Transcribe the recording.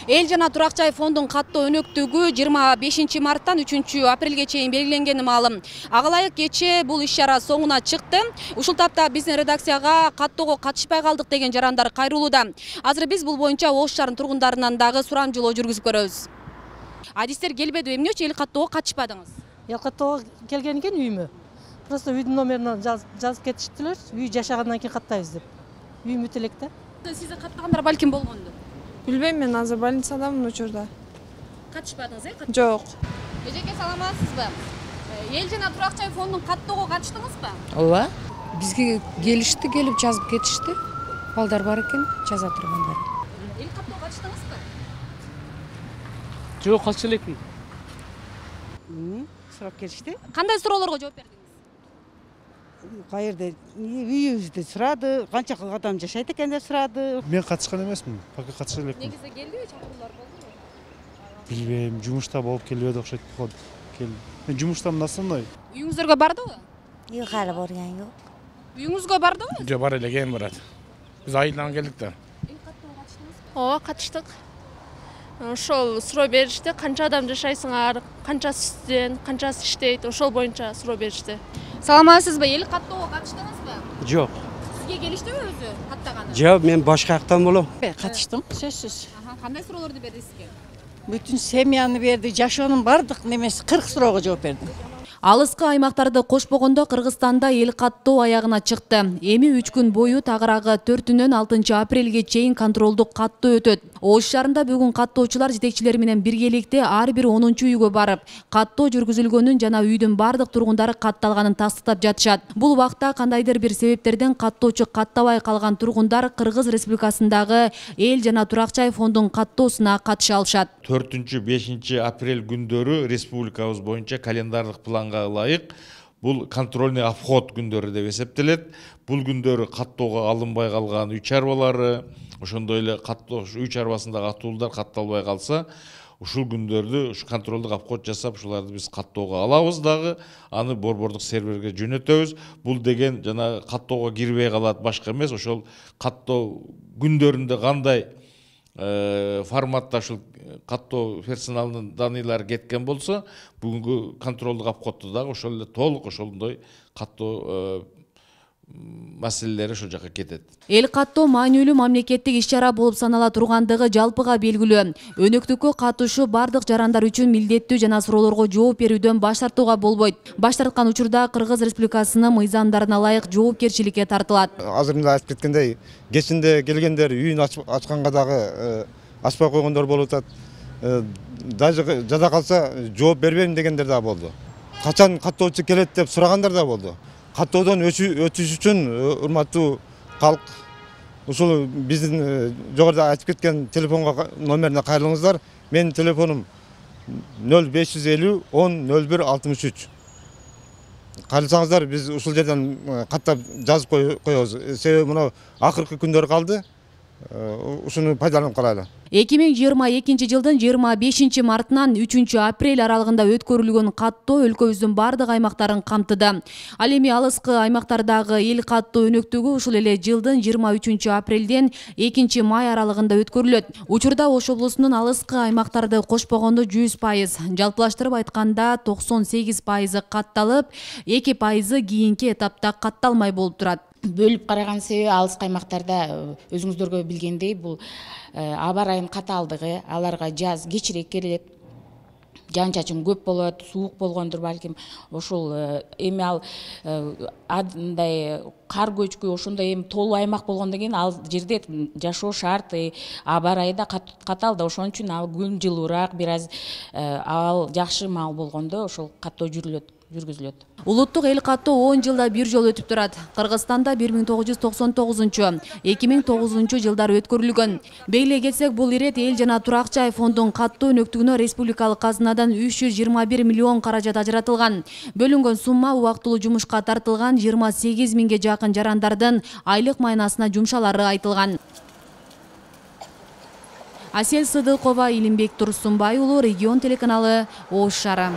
Эл жана турак жай фондун каттоо өнөктүгү 25 марттан 3 апрелге чейин белгиленгени маалым. Ага ылайык кечээ бул иш-чара соңуна чыкты. Ушул тапта биздин редакцияга каттоого катышпай калдык деген жарандар кайрылууда. Азыр биз бул боюнча Ош шаарынын тургундарынан дагы сурамжылоо жүргүзүп көрөбүз. Адистер келбеди, эмне үчүн эл каттоого катышпадыңыз? Эл каттоого келген экен үйүмө. Просто үйдүн номерин жазып кетиштилер. Үй жашагандан кийин каттайбыз деп. Үйүм өтө элек да. Сизде каттагандар балким болгондур. Билбейм, мен азыр больницадамын учурда. Катышпадыңыз, Жок. Эжеке, саламатсызбы? Эл жана турак жай фондун каттоого катыштыңызбы? Ооба. Бизге келишти, келип жазып кетишти. Балдар бар экен, жаза тургандар. Эл каттоого катыштыңызбы? Жок, катыша элекмин. Сурап келишти. Кандай суроолорго жооп бердиңиз? Кайерде үйүбүздү сурады, канча адам жашайт экен деп сурады. Мен катышкан эмесмин, пока катыша элекмин. Негизи келдиби, чакыруулар болдубу? Билбейм, жумушта болуп келбеди окшойт походу. Мен жумуштамын основной. Үйүңүзгө бардыбы? Yok hala borgan yok. Үйүңүзгө бардыбы? Жок, бар эле, кийин барат. Биз айылдан келдик да. Эл каттоого катыштыңызбы? Ооба, катыштык. Ошол суроо беришти, канча адам жашайсыңар, канчасы студент, канчасы иштейт, ошол боюнча суроо беришти. Саламатсызбы? Эл каттоого катыштыңызбы? Жок. Сизге келиштиби өзү каттаганы? Жок, мен башка жактан болом. Катыштым. Сөзсүз. Кандай суроолорду берди сизге? Бүтүн семьяны берди, жашоонун бардык немеси 40 суроого жооп бердим. Алыскы аймактарды кошпогондо Кыргызстанда эл каттоо аягына чыкты. Эми 3 күн бою тагыраагы 4-нөн 6 апрелге чейин контролдук каттоо өтөт. Ош шаарында бүгүн каттоочулар жетекчилери менен биргеликте ар бир 10-чу үйгө барып, каттоо жүргүзүлгөнүн жана үйдүн бардык тургундары катталганын тастыктап жатышат. Бул убакта кандайдыр бир себептерден каттоочу каттабай калган тургундар Кыргыз Республикасындагы эл жана турак жай фондун каттоосуна катыша алышат. 4-5 апрель күндөрү республикабыз боюнча календардык планга ылайык бул контрольный обход күндөрү деп эсептелет. Бул күндөрү каттоого алынбай калган үй чарбалары, ошондой эле каттоо үй чарбасындагы атуулдар катталбай калса, ушул күндөрдү ушу контролдук обход жасап, ушуларды биз каттоого алабыз дагы, аны борбордук серверге жөнөтөбүз. Бул деген жана каттоого кирбей калат, башка эмес, ошол каттоо күндөрүндө кандай форматта ушул каттоо персоналдын даныйлары кеткен болсо, бүгүнкү контролдук обходду дагы ошол эле толук ошондой каттоо маселелери ошол жака кетет. Эл каттоо маанилүү мамлекеттик иш-чара болуп санала тургандыгы жалпыга белгилүү. Өнөктүккө катышуу бардык жарандар үчүн милдеттүү жана суроолорго жооп берүүдөн баш тартууга болбойт. Баш тарткан учурда Кыргыз Республикасынын мыйзамдарына ылайык жоопкерчиликке тартылат. Азырында айтып кеткендей, кечинде келгендер үйүн ачканга дагы ачпай койгондор болуп атат. Даже жада калса жооп бербейм дегендер да болду. Качан каттоочу келет деп сурагандар да болду. Каттоодон өтүш үчүн урматтуу калк, ушул биздин жогоруда айтып кеткен телефонго номерине кайрылыңыздар. Менин телефонум 0550 10 01 63. Кайрылсаңыздар, биз ушул жерден каттап жазып коебуз. Себеби мына акыркы күндөр калды. Ушуну пайдаланып калайлы. 2022 жылдын 25 мартынан 3 апрель аралыгында өткөрүлгөн каттоо өлкөбүздүн бардык аймактарын камтыды. Ал эми алыскы аймактардагы эл каттоо өнөктүгү ушул эле жылдын 23 апрелден 2 май аралыгында өткөрүлөт. Учурда Ош облусунун алыскы аймактарды кошпогондо 100%, жалпылаштырып айтканда 98% катталып, 2% кийинки этапта катталмай болуп турат. Бөлүп караган себеби алыскы аймактарда өзүңүздөргө билгендей бул аба ырайынын катаалдыгы, аларга жаз кечирээк келет, жаан чачын көп болот, суук болгондур балким. Ошол эми ал андай кар көчкү, ошондой эми толуу аймак болгондон кийин ал жерде жашоо шарт, аба ырайы да катаалда. Ошон үчүн ал күн жылуураак, бир аз абал жакшы маал болгондо ошол каттоо жүргүзүлөт. Улуттук эл каттоо 10 жылда бир жолу өтүп турат. Кыргызстанда 1999, 2009 жылдары өткөрүлгөн. Белгилей кетсек, бул ирет эл жана турак жай фондун каттоо өнөктүгүнө республикалык казынадан 321 миллион каражат ажыратылган. Бөлүнгөн сумма убактылуу жумушка тартылган 28 миңге жакын жарандардын айлык майнасына жумшалары айтылган. Асел Сыдыкова, Илимбек Турсунбай уулу, Регион телеканалы, Ош шаары.